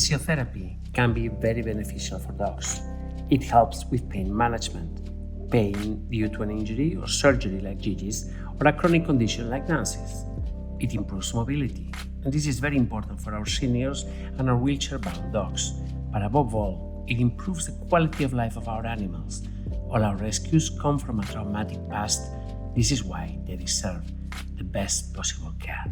Physiotherapy can be very beneficial for dogs. It helps with pain management, pain due to an injury or surgery like Gigi's, or a chronic condition like Nancy's. It improves mobility, and this is very important for our seniors and our wheelchair-bound dogs. But above all, it improves the quality of life of our animals. All our rescues come from a traumatic past. This is why they deserve the best possible care.